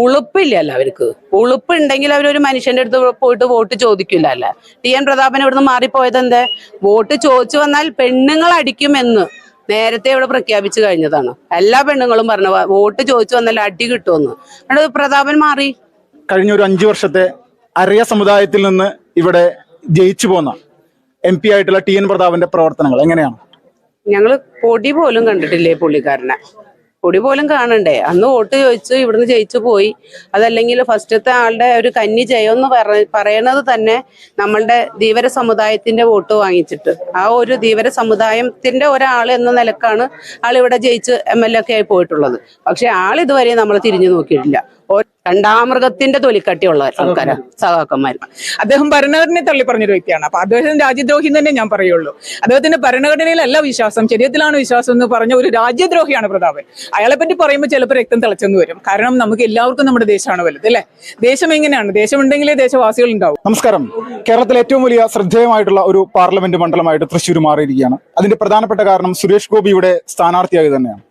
ഉളുപ്പില്ലല്ലോ അവർക്ക്. ഉളുപ്പുണ്ടെങ്കിൽ അവരൊരു മനുഷ്യന്റെ അടുത്ത് പോയിട്ട് വോട്ട് ചോദിക്കില്ല അല്ല. ടി.എൻ. പ്രതാപൻ ഇവിടുന്ന് മാറിപ്പോയത് എന്താ? വോട്ട് ചോദിച്ചു വന്നാൽ പെണ്ണുങ്ങൾ അടിക്കുമെന്ന് നേരത്തെ ഇവിടെ പ്രഖ്യാപിച്ചു കഴിഞ്ഞതാണ്. എല്ലാ പെണ്ണുങ്ങളും പറഞ്ഞു വോട്ട് ചോദിച്ചു വന്നാൽ അടി കിട്ടുമെന്ന്. അവിടെ പ്രതാപൻ മാറി. കഴിഞ്ഞ ഒരു 5 വർഷത്തെ അരയ സമുദായത്തിൽ നിന്ന് ഇവിടെ ജയിച്ചു പോന്ന MP ആയിട്ടുള്ള ടി.എൻ. പ്രതാപന്റെ പ്രവർത്തനങ്ങൾ എങ്ങനെയാണ്? ഞങ്ങള് പൊടി പോലും കണ്ടിട്ടില്ലേ പുള്ളിക്കാരനെ? പൊടി പോലും കാണണ്ടേ? അന്ന് വോട്ട് ചോദിച്ചു ഇവിടുന്ന് ജയിച്ചു പോയി. അതല്ലെങ്കിൽ ഫസ്റ്റത്തെ ആളുടെ ഒരു കന്നി ജയമെന്ന് പറയണത് തന്നെ നമ്മളുടെ ധീവര സമുദായത്തിന്റെ വോട്ട് വാങ്ങിച്ചിട്ട്, ആ ഒരു ധീവര സമുദായത്തിന്റെ ഒരാൾ എന്ന നിലക്കാണ് ആളിവിടെ ജയിച്ച് MLA ഒക്കെ ആയി പോയിട്ടുള്ളത്. പക്ഷെ ആളിതുവരെ നമ്മൾ തിരിഞ്ഞു നോക്കിയിട്ടില്ല. രണ്ടാമൃഗത്തിന്റെ തൊലിക്കട്ടിയുള്ള ആൾക്കാരാ സഹാക്കന്മാർ. അദ്ദേഹം ഭരണഘടനയെ തള്ളി പറഞ്ഞൊരു വ്യക്തിയാണ്. അപ്പൊ അദ്ദേഹം രാജ്യദ്രോഹി തന്നെ ഞാൻ പറയുള്ളൂ. അദ്ദേഹത്തിന്റെ ഭരണഘടനയിലല്ല വിശ്വാസം, ശരീരത്തിലാണ് വിശ്വാസം എന്ന് പറഞ്ഞ ഒരു രാജ്യദ്രോഹിയാണ് പ്രതാപൻ. അയാളെ പറ്റി പറയുമ്പോൾ ചിലപ്പോൾ രക്തം തിളച്ചെന്ന് വരും. കാരണം നമുക്ക് എല്ലാവർക്കും നമ്മുടെ ദേശമാണ് വലുത് അല്ലെ. ദേശം എങ്ങനെയാണ്? ദേശമുണ്ടെങ്കിലേ ദേശവാസികൾ ഉണ്ടാവും. നമസ്കാരം. കേരളത്തിലെ ഏറ്റവും വലിയ ശ്രദ്ധേയമായിട്ടുള്ള ഒരു പാർലമെന്റ് മണ്ഡലമായിട്ട് തൃശ്ശൂർ മാറിയിരിക്കുകയാണ്. അതിന്റെ പ്രധാനപ്പെട്ട കാരണം സുരേഷ് ഗോപിയുടെ സ്ഥാനാർത്ഥിയായി തന്നെയാണ്.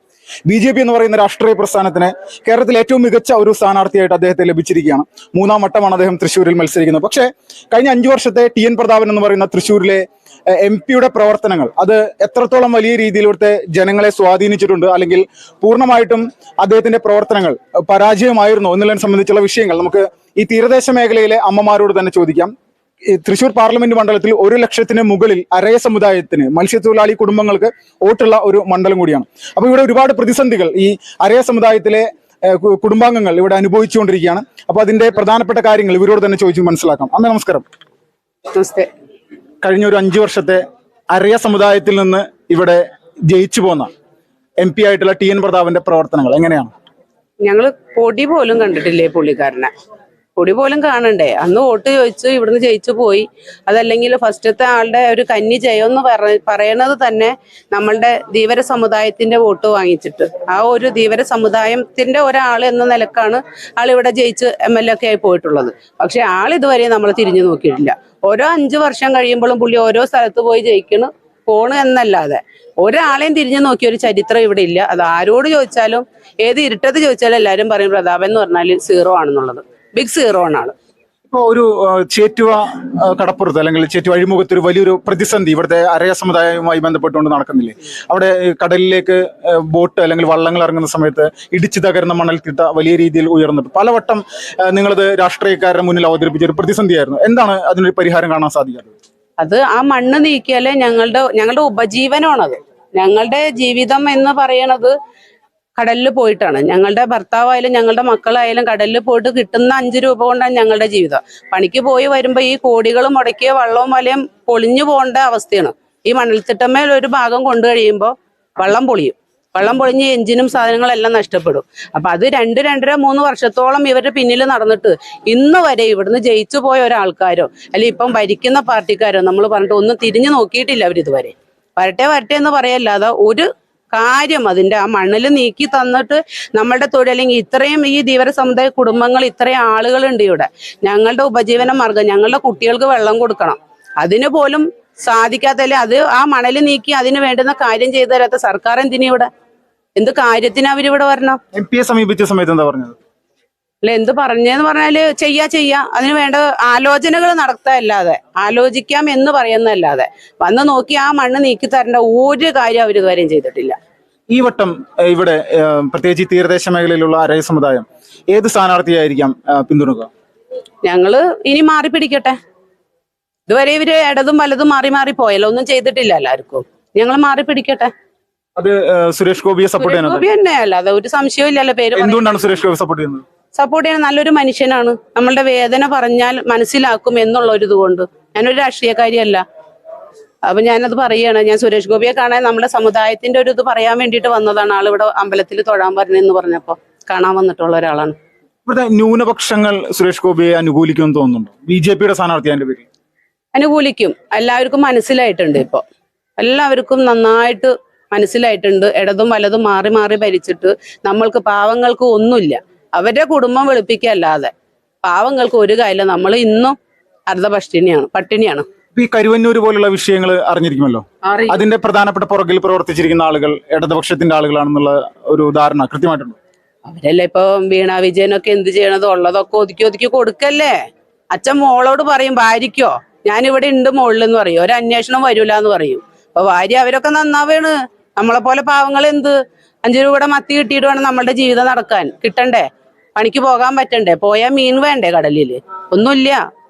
BJP എന്ന് പറയുന്ന രാഷ്ട്രീയ പ്രസ്ഥാനത്തിന് കേരളത്തിൽ ഏറ്റവും മികച്ച ഒരു സ്ഥാനാർത്ഥിയായിട്ട് അദ്ദേഹത്തെ ലഭിച്ചിരിക്കുകയാണ്. 3ാം വട്ടമാണ് അദ്ദേഹം തൃശ്ശൂരിൽ മത്സരിക്കുന്നത്. പക്ഷേ കഴിഞ്ഞ 5 വർഷത്തെ ടി.എൻ. പ്രതാപൻ എന്ന് പറയുന്ന തൃശ്ശൂരിലെ MP-യുടെ പ്രവർത്തനങ്ങൾ അത് എത്രത്തോളം വലിയ രീതിയിൽ ഇവിടുത്തെ ജനങ്ങളെ സ്വാധീനിച്ചിട്ടുണ്ട്, അല്ലെങ്കിൽ പൂർണ്ണമായിട്ടും അദ്ദേഹത്തിന്റെ പ്രവർത്തനങ്ങൾ പരാജയമായിരുന്നോ എന്നുള്ളതിനെ സംബന്ധിച്ചുള്ള വിഷയങ്ങൾ നമുക്ക് ഈ തീരദേശ മേഖലയിലെ അമ്മമാരോട് തന്നെ ചോദിക്കാം. തൃശ്ശൂർ പാർലമെന്റ് മണ്ഡലത്തിൽ 1 ലക്ഷത്തിന് മുകളിൽ അരയ സമുദായത്തിന്, മത്സ്യത്തൊഴിലാളി കുടുംബങ്ങൾക്ക് വോട്ടുള്ള ഒരു മണ്ഡലം കൂടിയാണ്. അപ്പൊ ഇവിടെ ഒരുപാട് പ്രതിസന്ധികൾ ഈ അരയ സമുദായത്തിലെ കുടുംബാംഗങ്ങൾ ഇവിടെ അനുഭവിച്ചുകൊണ്ടിരിക്കുകയാണ്. അപ്പൊ അതിന്റെ പ്രധാനപ്പെട്ട കാര്യങ്ങൾ ഇവരോട് തന്നെ ചോദിച്ചു മനസ്സിലാക്കാം. അമ്മ നമസ്കാരം. നമസ്തേ. കഴിഞ്ഞ ഒരു 5 വർഷത്തെ അരയ സമുദായത്തിൽ നിന്ന് ഇവിടെ ജയിച്ചു പോന്ന MP ആയിട്ടുള്ള ടി.എൻ. പ്രതാപന്റെ പ്രവർത്തനങ്ങൾ എങ്ങനെയാണ്? ഞങ്ങള് പൊടി പോലും കണ്ടിട്ടില്ലേ പുള്ളിക്കാരനെ? പൊടി പോലും കാണണ്ടേ? അന്ന് വോട്ട് ചോദിച്ചു ഇവിടുന്ന് ജയിച്ചു പോയി. അതല്ലെങ്കിൽ ഫസ്റ്റത്തെ ആളുടെ ഒരു കന്നി ജയമെന്ന് പറയണത് തന്നെ നമ്മളുടെ ധീവര സമുദായത്തിന്റെ വോട്ട് വാങ്ങിച്ചിട്ട്, ആ ഒരു ധീവര സമുദായത്തിന്റെ ഒരാൾ എന്ന നിലക്കാണ് ആളിവിടെ ജയിച്ച് MLA ഒക്കെ ആയി പോയിട്ടുള്ളത്. പക്ഷെ ആളിതുവരെ നമ്മൾ തിരിഞ്ഞു നോക്കിയിട്ടില്ല. ഓരോ 5 വർഷം കഴിയുമ്പോഴും പുള്ളി ഓരോ സ്ഥലത്ത് പോയി പോണ് എന്നല്ലാതെ ഒരാളെയും തിരിഞ്ഞു നോക്കിയ ഒരു ചരിത്രം ഇവിടെ ഇല്ല. അത് ആരോട് ചോദിച്ചാലും, ഏത് ഇരുട്ടത്ത് ചോദിച്ചാലും എല്ലാവരും പറയും പ്രതാപൻ എന്ന് പറഞ്ഞാൽ 0 ആണെന്നുള്ളത്. ബിഗ് 0 ആണ് ആള്. ഇപ്പോൾ ഒരു ചേറ്റുവ കടപ്പുറത്ത് അല്ലെങ്കിൽ ചേറ്റുവ അഴിമുഖത്ത് ഒരു വലിയൊരു പ്രതിസന്ധി ഇവിടുത്തെ അരയ സമുദായവുമായി ബന്ധപ്പെട്ടുകൊണ്ട് നടക്കുന്നില്ലേ? അവിടെ കടലിലേക്ക് ബോട്ട് അല്ലെങ്കിൽ വള്ളങ്ങൾ ഇറങ്ങുന്ന സമയത്ത് ഇടിച്ചു തകരുന്ന മണൽത്തിട്ട വലിയ രീതിയിൽ ഉയർന്നിട്ട് പലവട്ടം നിങ്ങളത് രാഷ്ട്രീയക്കാരുടെ മുന്നിൽ അവതരിപ്പിച്ച ഒരു പ്രതിസന്ധിയായിരുന്നു. എന്താണ് അതിനൊരു പരിഹാരം കാണാൻ സാധിക്കാത്തത്? അത് ആ മണ്ണ് നീക്കിയാലേ ഞങ്ങളുടെ ഉപജീവനമാണത്. ഞങ്ങളുടെ ജീവിതം എന്ന് പറയണത് കടലിൽ പോയിട്ടാണ്. ഞങ്ങളുടെ ഭർത്താവായാലും ഞങ്ങളുടെ മക്കളായാലും കടലിൽ പോയിട്ട് കിട്ടുന്ന 5 രൂപ കൊണ്ടാണ് ഞങ്ങളുടെ ജീവിതം. പണിക്ക് പോയി വരുമ്പോൾ ഈ കോടികൾ മുടക്കിയ വള്ളവും വലയും പൊളിഞ്ഞു പോകേണ്ട അവസ്ഥയാണ്. ഈ മണൽത്തിട്ടമേൽ ഒരു ഭാഗം കൊണ്ടു കഴിയുമ്പോൾ വള്ളം പൊളിയും. വള്ളം പൊളിഞ്ഞ് എഞ്ചിനും സാധനങ്ങളെല്ലാം നഷ്ടപ്പെടും. അപ്പൊ അത് 2-2.5-3 വർഷത്തോളം ഇവരുടെ പിന്നിൽ നടന്നിട്ട് ഇന്ന് വരെ ഇവിടുന്ന് ജയിച്ചു പോയ ഒരാൾക്കാരോ അല്ലെങ്കിൽ ഇപ്പം ഭരിക്കുന്ന പാർട്ടിക്കാരോ നമ്മൾ പറഞ്ഞിട്ട് ഒന്നും തിരിഞ്ഞു നോക്കിയിട്ടില്ല. അവരിതുവരെ വരട്ടെ എന്ന് പറയല്ലാതെ ഒരു കാര്യം അതിന്റെ ആ മണ്ണിൽ നീക്കി തന്നിട്ട് നമ്മളുടെ തൊഴിൽ, അല്ലെങ്കിൽ ഇത്രയും ഈ ധീവര സമുദായ കുടുംബങ്ങൾ ഇത്രയും ആളുകളുണ്ട് ഇവിടെ. ഞങ്ങളുടെ ഉപജീവന മാർഗം, ഞങ്ങളുടെ കുട്ടികൾക്ക് വെള്ളം കൊടുക്കണം, അതിന് പോലും സാധിക്കാത്തല്ലേ. അത് ആ മണല് നീക്കി അതിന് വേണ്ടുന്ന കാര്യം ചെയ്തു തരാത്ത സർക്കാർ എന്തിനാ ഇവിടെ? എന്ത് കാര്യത്തിന് അവരിവിടെ വരണം? MP-യെ സമീപിച്ച സമയത്ത് എന്താ പറഞ്ഞത്? അല്ല, എന്ത് പറഞ്ഞെന്ന് പറഞ്ഞാല് ചെയ്യാ അതിന് വേണ്ട ആലോചനകൾ നടത്താല്ലാതെ, ആലോചിക്കാം എന്ന് പറയുന്നതല്ലാതെ വന്ന് നോക്കി ആ മണ്ണ് നീക്കി തരേണ്ട ഒരു കാര്യം അവർ ഇതുവരെയും ചെയ്തിട്ടില്ല. ഈ വട്ടം ഇവിടെ പ്രത്യേകിച്ച് തീരദേശ മേഖലയിലുള്ള അരയ സമുദായം ഏത് സ്ഥാനാർത്ഥിയായിരിക്കാം പിന്തുണക്കുക? ഞങ്ങള് ഇനി മാറി പിടിക്കട്ടെ. ഇതുവരെ ഇവര് ഇടതും വലതും മാറി പോയല്ലോ, ഒന്നും ചെയ്തിട്ടില്ല എല്ലാവർക്കും. ഞങ്ങൾ മാറി പിടിക്കട്ടെ. അത് സുരേഷ് ഗോപിയെ സപ്പോർട്ട് ചെയ്യുന്നത്? ഗോപി തന്നെ അല്ലാതെ ഒരു സംശയവും ഇല്ലല്ലോ. പേര് എന്തുകൊണ്ടാണ് സുരേഷ് ഗോപി സപ്പോർട്ട് ചെയ്യുന്നത്? സപ്പോർട്ട് ചെയ്യാൻ നല്ലൊരു മനുഷ്യനാണ്. നമ്മളുടെ വേദന പറഞ്ഞാൽ മനസ്സിലാക്കും എന്നുള്ള ഒരു ഇതുകൊണ്ട്. ഞാനൊരു രാഷ്ട്രീയക്കാരിയല്ല. അപ്പൊ ഞാനത് പറയാണ്. ഞാൻ സുരേഷ് ഗോപിയെ കാണാൻ നമ്മുടെ സമുദായത്തിന്റെ ഒരു ഇത് പറയാൻ വേണ്ടിയിട്ട് വന്നതാണ്. ആളിവിടെ അമ്പലത്തിൽ തൊഴാൻ പറഞ്ഞെന്ന് പറഞ്ഞപ്പോ കാണാൻ വന്നിട്ടുള്ള ഒരാളാണ്. ഇവിടുത്തെ ന്യൂനപക്ഷങ്ങൾ സുരേഷ് ഗോപിയെ അനുകൂലിക്കുമെന്ന് തോന്നുന്നുണ്ടോ? BJP-യുടെ സ്ഥാനാർത്ഥി അതിന്റെ പേരിൽ അനുകൂലിക്കും. എല്ലാവർക്കും മനസ്സിലായിട്ടുണ്ട്. ഇപ്പൊ എല്ലാവർക്കും നന്നായിട്ട് മനസ്സിലായിട്ടുണ്ട്. ഇടതും വലതും മാറി ഭരിച്ചിട്ട് നമ്മൾക്ക് പാവങ്ങൾക്ക് ഒന്നുമില്ല. അവരുടെ കുടുംബം വെളുപ്പിക്കല്ലാതെ പാവങ്ങൾക്ക് ഒരു കാര്യമില്ല. നമ്മൾ ഇന്നും പട്ടിണിയാണ്. ഈ കരുവന്നൂർ പോലുള്ള വിഷയങ്ങൾ അറിഞ്ഞിരിക്കുമല്ലോ. അതിന്റെ പ്രധാനപ്പെട്ട പുറകിൽ പ്രവർത്തിച്ചിരിക്കുന്ന ആളുകൾ ഇടതുപക്ഷത്തിന്റെ ആളുകളാണെന്നുള്ള ഒരു ധാരണ കൃത്യമായിട്ടുണ്ട്. അവരല്ലേ ഇപ്പൊ വീണ വിജയനൊക്കെ എന്ത് ചെയ്യണത്? ഉള്ളതൊക്കെ ഒതുക്കി ഒതുക്കി കൊടുക്കല്ലേ. അച്ഛൻ മോളോട് പറയും, ഭാര്യയ്ക്കോ ഞാനിവിടെ ഉണ്ട് മോളിലെന്ന് പറയും, ഒരു അന്വേഷണം വരൂല എന്ന് പറയും. അപ്പൊ ഭാര്യ അവരൊക്കെ നന്നാവാണ്. നമ്മളെ പോലെ പാവങ്ങൾ എന്ത് 5 രൂപയുടെ മത്തി കിട്ടിയിട്ട് വേണം നമ്മളുടെ ജീവിതം നടക്കാൻ. കിട്ടണ്ടേ? പണിക്ക് പോകാൻ പറ്റണ്ടേ? പോയാൽ മീൻ വേണ്ടേ കടലില്? ഒന്നുമില്ല.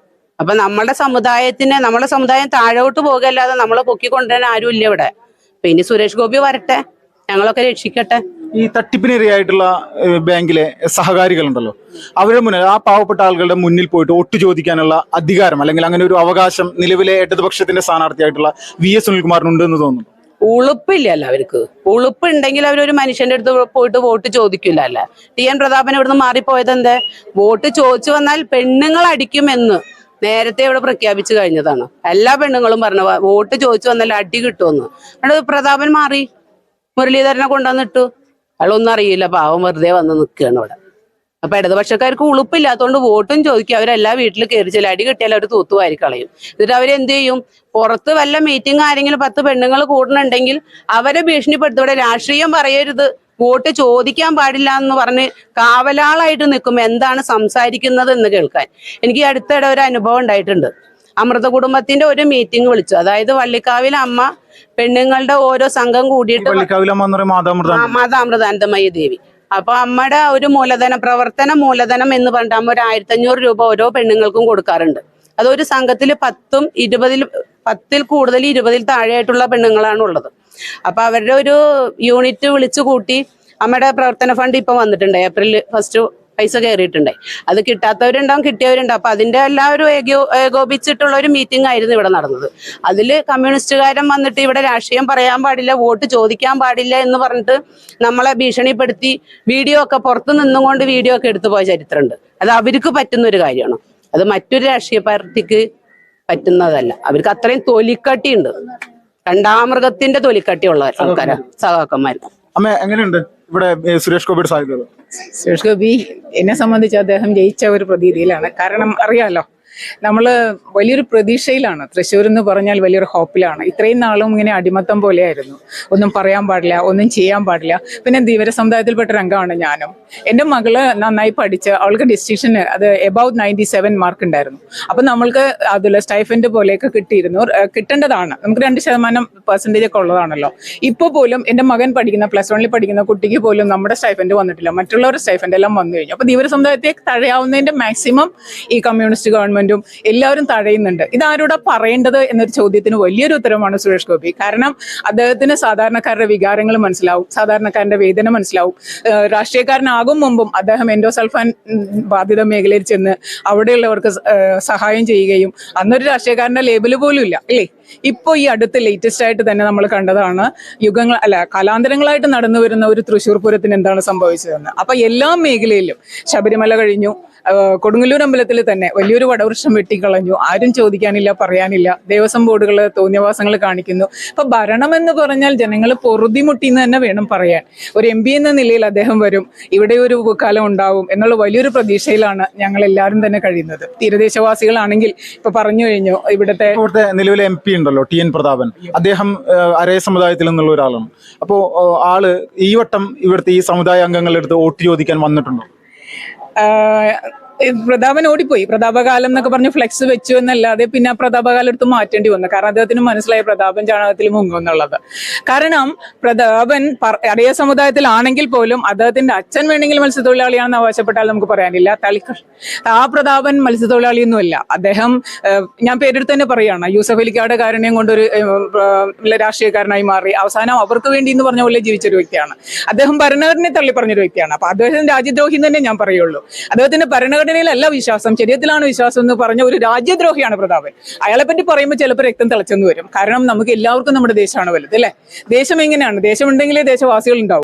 അപ്പൊ നമ്മുടെ സമുദായം താഴോട്ട് പോകുകയല്ലാതെ നമ്മളെ പൊക്കിക്കൊണ്ടുവരാൻ ആരും ഇല്ല ഇവിടെ. അപ്പൊ ഇനി സുരേഷ് ഗോപി വരട്ടെ, ഞങ്ങളൊക്കെ രക്ഷിക്കട്ടെ. ഈ തട്ടിപ്പിനിരയായിട്ടുള്ള ബാങ്കിലെ സഹകാരികളുണ്ടല്ലോ, അവരുടെ മുന്നിൽ ആ പാവപ്പെട്ട ആളുകളുടെ മുന്നിൽ പോയിട്ട് വോട്ട് ചോദിക്കാനുള്ള അധികാരം അല്ലെങ്കിൽ അങ്ങനെ ഒരു അവകാശം നിലവിലെ ഇടതുപക്ഷത്തിന്റെ സ്ഥാനാർത്ഥിയായിട്ടുള്ള VS സുനിൽകുമാറിനുണ്ട് എന്ന് തോന്നുന്നു. ഉളുപ്പില്ലല്ലോ അവർക്ക്. ഉളുപ്പുണ്ടെങ്കിൽ അവരൊരു മനുഷ്യന്റെ അടുത്ത് പോയിട്ട് വോട്ട് ചോദിക്കില്ല. അല്ല TN പ്രതാപൻ ഇവിടുന്ന് മാറിപ്പോയത് എന്തേ? വോട്ട് ചോദിച്ചു വന്നാൽ പെണ്ണുങ്ങൾ അടിക്കുമെന്ന് നേരത്തെ ഇവിടെ പ്രഖ്യാപിച്ചു കഴിഞ്ഞതാണ്. എല്ലാ പെണ്ണുങ്ങളും പറഞ്ഞു വോട്ട് ചോദിച്ചു വന്നാൽ അടി കിട്ടുമെന്ന്. അവിടെ പ്രതാപൻ മാറി, മുരളീധരനെ കൊണ്ടുവന്നിട്ടു. അയാളൊന്നും അറിയില്ല, പാവം വെറുതെ വന്ന് നിൽക്കുകയാണ് ഇവിടെ. അപ്പൊ ഇടതുപക്ഷക്കാർക്ക് ഉളുപ്പില്ലാത്തതുകൊണ്ട് വോട്ടും ചോദിക്കും. അവരെല്ലാ വീട്ടിൽ കയറി ചില അടി കിട്ടിയാൽ അവർ തൂത്തുവാരി കളയും. എന്നിട്ട് അവരെന്ത് ചെയ്യും? പുറത്ത് വല്ല മീറ്റിംഗ് ആരെങ്കിലും 10 പെണ്ണുങ്ങൾ കൂടുന്നുണ്ടെങ്കിൽ അവരെ ഭീഷണിപ്പെടുത്തും. ഇവിടെ രാഷ്ട്രീയം പറയരുത്, വോട്ട് ചോദിക്കാൻ പാടില്ല എന്ന് പറഞ്ഞ് കാവലാളായിട്ട് നിൽക്കുമ്പോൾ എന്താണ് സംസാരിക്കുന്നത് എന്ന് കേൾക്കാൻ. എനിക്ക് അടുത്തിടെ ഒരു അനുഭവം ഉണ്ടായിട്ടുണ്ട്. അമൃത കുടുംബത്തിന്റെ ഒരു മീറ്റിംഗ് വിളിച്ചു. അതായത് വള്ളിക്കാവിലെ അമ്മ പെണ്ണുങ്ങളുടെ ഓരോ സംഘം കൂടിയിട്ട്, മാതാമൃതാനന്ദമയി ദേവി. അപ്പൊ അമ്മയുടെ ഒരു പ്രവർത്തന മൂലധനം എന്ന് പറഞ്ഞിട്ട് അമ്മ ഒരു 1500 രൂപ ഓരോ പെണ്ണുങ്ങൾക്കും കൊടുക്കാറുണ്ട്. അതൊരു സംഘത്തിൽ 10, 20, 10 കൂടുതൽ 20 താഴെയായിട്ടുള്ള പെണ്ണുങ്ങളാണ് ഉള്ളത്. അപ്പൊ അവരുടെ ഒരു യൂണിറ്റ് വിളിച്ചു കൂട്ടി. അമ്മയുടെ പ്രവർത്തന ഫണ്ട് ഇപ്പൊ വന്നിട്ടുണ്ട്, April 1 പൈസ കയറിയിട്ടുണ്ടായി. അത് കിട്ടാത്തവരുണ്ടാവും, കിട്ടിയവരുണ്ടാവും. അപ്പൊ അതിന്റെ എല്ലാവരും ഏകോപിച്ചിട്ടുള്ള ഒരു മീറ്റിംഗ് ആയിരുന്നു ഇവിടെ നടന്നത്. അതില് കമ്മ്യൂണിസ്റ്റുകാരൻ വന്നിട്ട് ഇവിടെ രാഷ്ട്രീയം പറയാൻ പാടില്ല, വോട്ട് ചോദിക്കാൻ പാടില്ല എന്ന് പറഞ്ഞിട്ട് നമ്മളെ ഭീഷണിപ്പെടുത്തി വീഡിയോ ഒക്കെ പുറത്തു നിന്നുകൊണ്ട് വീഡിയോ ഒക്കെ എടുത്തു പോയ ചരിത്രമുണ്ട്. അത് അവർക്ക് പറ്റുന്ന ഒരു കാര്യമാണ്, അത് മറ്റൊരു രാഷ്ട്രീയ പാർട്ടിക്ക് പറ്റുന്നതല്ല. അവർക്ക് അത്രയും തൊലിക്കട്ടിയുണ്ട്, കണ്ടാമൃഗത്തിന്റെ തൊലിക്കട്ടിയുള്ള ആൾക്കാരാ സഹാക്കന്മാർ. അമ്മ എങ്ങനെയുണ്ട് ഇവിടെ സുരേഷ് ഗോപിയുടെ സാധ്യത? സുരേഷ് ഗോപി എന്നെ സംബന്ധിച്ച് അദ്ദേഹം ജയിച്ച ഒരു പ്രതീതിയിലാണ്. കാരണം അറിയാലോ, നമ്മള് വലിയൊരു പ്രതീക്ഷയിലാണ്. തൃശ്ശൂർ എന്ന് പറഞ്ഞാൽ വലിയൊരു ഹോപ്പിലാണ്. ഇത്രയും നാളും ഇങ്ങനെ അടിമത്തം പോലെയായിരുന്നു. ഒന്നും പറയാൻ പാടില്ല, ഒന്നും ചെയ്യാൻ പാടില്ല. പിന്നെ ധീവര സമുദായത്തിൽപ്പെട്ട രംഗമാണ് ഞാനും. എൻ്റെ മകള് നന്നായി പഠിച്ച് അവൾക്ക് ഡിസ്റ്റിങ്ഷന് അത് എബൌട്ട് 97 മാർക്ക് ഉണ്ടായിരുന്നു. അപ്പൊ നമ്മൾക്ക് അതിൽ സ്റ്റൈഫൻഡ് പോലെയൊക്കെ കിട്ടേണ്ടതാണ്. നമുക്ക് 2% ഒക്കെ ഉള്ളതാണല്ലോ. ഇപ്പോൾ പോലും എൻ്റെ മകൻ പഠിക്കുന്ന +1 പഠിക്കുന്ന കുട്ടിക്ക് പോലും നമ്മുടെ സ്റ്റൈഫൻഡ് വന്നിട്ടില്ല, മറ്റുള്ളവരുടെ സ്റ്റൈഫൻഡ് എല്ലാം വന്നു കഴിഞ്ഞു. അപ്പൊ ധീവര സമുദായത്തെ തഴയാവുന്നതിന്റെ മാക്സിമം ഈ കമ്മ്യൂണിസ്റ്റ് ഗവൺമെന്റ് എല്ലാവരും തഴയുന്നുണ്ട്. ഇതാരോടാ പറയേണ്ടത് എന്നൊരു ചോദ്യത്തിന് വലിയൊരു ഉത്തരമാണ് സുരേഷ് ഗോപി. കാരണം അദ്ദേഹത്തിന് സാധാരണക്കാരുടെ വികാരങ്ങൾ മനസ്സിലാവും, സാധാരണക്കാരന്റെ വേദന മനസ്സിലാവും. രാഷ്ട്രീയക്കാരനാകും മുമ്പും അദ്ദേഹം എൻഡോസൾഫാൻ ബാധിത മേഖലയിൽ ചെന്ന് അവിടെയുള്ളവർക്ക് സഹായം ചെയ്യുകയും അന്നൊരു രാഷ്ട്രീയക്കാരന്റെ ലേബല് പോലും ഇല്ല, അല്ലേ? ഇപ്പൊ ഈ അടുത്ത് ലേറ്റസ്റ്റ് ആയിട്ട് തന്നെ നമ്മൾ കണ്ടതാണ് കാലാന്തരങ്ങളായിട്ട് നടന്നു വരുന്ന ഒരു തൃശ്ശൂർ പൂരത്തിന് എന്താണ് സംഭവിച്ചതെന്ന്. അപ്പൊ എല്ലാ മേഖലയിലും ശബരിമല കഴിഞ്ഞു, കൊടുങ്ങല്ലൂർ അമ്പലത്തിൽ തന്നെ വലിയൊരു വടവൃക്ഷം വെട്ടിക്കളഞ്ഞു, ആരും ചോദിക്കാനില്ല, പറയാനില്ല. ദേവസ്വം ബോർഡുകൾ തോന്നിയവാസങ്ങൾ കാണിക്കുന്നു. അപ്പൊ ഭരണം എന്ന് പറഞ്ഞാൽ ജനങ്ങൾ പൊറുതിമുട്ടി എന്ന് തന്നെ വേണം പറയാൻ. ഒരു MP എന്ന നിലയിൽ അദ്ദേഹം വരും, ഇവിടെ ഒരു കാലം ഉണ്ടാവും എന്നുള്ള വലിയൊരു പ്രതീക്ഷയിലാണ് ഞങ്ങൾ എല്ലാവരും തന്നെ കഴിയുന്നത്. തീരദേശവാസികളാണെങ്കിൽ ഇപ്പൊ പറഞ്ഞു കഴിഞ്ഞു, ഇവിടുത്തെ നിലവിലെ MP ഉണ്ടല്ലോ TN പ്രതാപൻ, അദ്ദേഹം അരയ സമുദായത്തിൽ നിന്നുള്ള ഒരാളാണ്. അപ്പോ ആള് ഈ വട്ടം ഇവിടുത്തെ ഈ സമുദായ അംഗങ്ങളുടെ അടുത്ത് വോട്ട് ചോദിക്കാൻ വന്നിട്ടുണ്ടോ? പ്രതാപൻ ഓടിപ്പോയി. പ്രതാപകാലം എന്നൊക്കെ പറഞ്ഞ് ഫ്ലെക്സ് വെച്ചു എന്നല്ലാതെ പിന്നെ ആ പ്രതാപകാലം എടുത്ത് മാറ്റേണ്ടി വന്നു. കാരണം അദ്ദേഹത്തിന് മനസ്സിലായി പ്രതാപൻ ചാണകത്തിൽ മുങ്ങും എന്നുള്ളത്. കാരണം പ്രതാപൻ അടയ സമുദായത്തിലാണെങ്കിൽ പോലും അദ്ദേഹത്തിന്റെ അച്ഛൻ വേണമെങ്കിൽ മത്സ്യത്തൊഴിലാളിയാണെന്ന് അവകാശപ്പെട്ടാൽ നമുക്ക് പറയാനില്ല. ആ പ്രതാപൻ മത്സ്യത്തൊഴിലാളിയൊന്നുമല്ല. അദ്ദേഹം, ഞാൻ പേരെടുത്ത് തന്നെ പറയുകയാണ്, യൂസഫ് അലിക്കാരുടെ കാരുണ്യം കൊണ്ടൊരു രാഷ്ട്രീയക്കാരനായി മാറി. അവസാനം അവർക്ക് വേണ്ടി എന്ന് പറഞ്ഞ പോലെ ജീവിച്ചൊരു വ്യക്തിയാണ് അദ്ദേഹം. ഭരണഘടനയെ തള്ളി പറഞ്ഞൊരു വ്യക്തിയാണ്. അപ്പൊ അദ്ദേഹം രാജ്യദ്രോഹി തന്നെ ഞാൻ പറയുള്ളൂ. അദ്ദേഹത്തിന്റെ ഭരണഘടനയിലല്ല വിശ്വാസം, ശരീരത്തിലാണ് വിശ്വാസം എന്ന് പറഞ്ഞ ഒരു രാജ്യദ്രോഹിയാണ് പ്രതാപൻ. അയാളെ പറ്റി പറയുമ്പോൾ ചിലപ്പോൾ രക്തം തിളച്ചെന്ന് വരും. കാരണം നമുക്ക് എല്ലാവർക്കും നമ്മുടെ ദേശമാണ് വലുത്, അല്ലെ? ദേശം എങ്ങനെയാണ്? ദേശമുണ്ടെങ്കിലേ ദേശവാസികൾ ഉണ്ടാവും.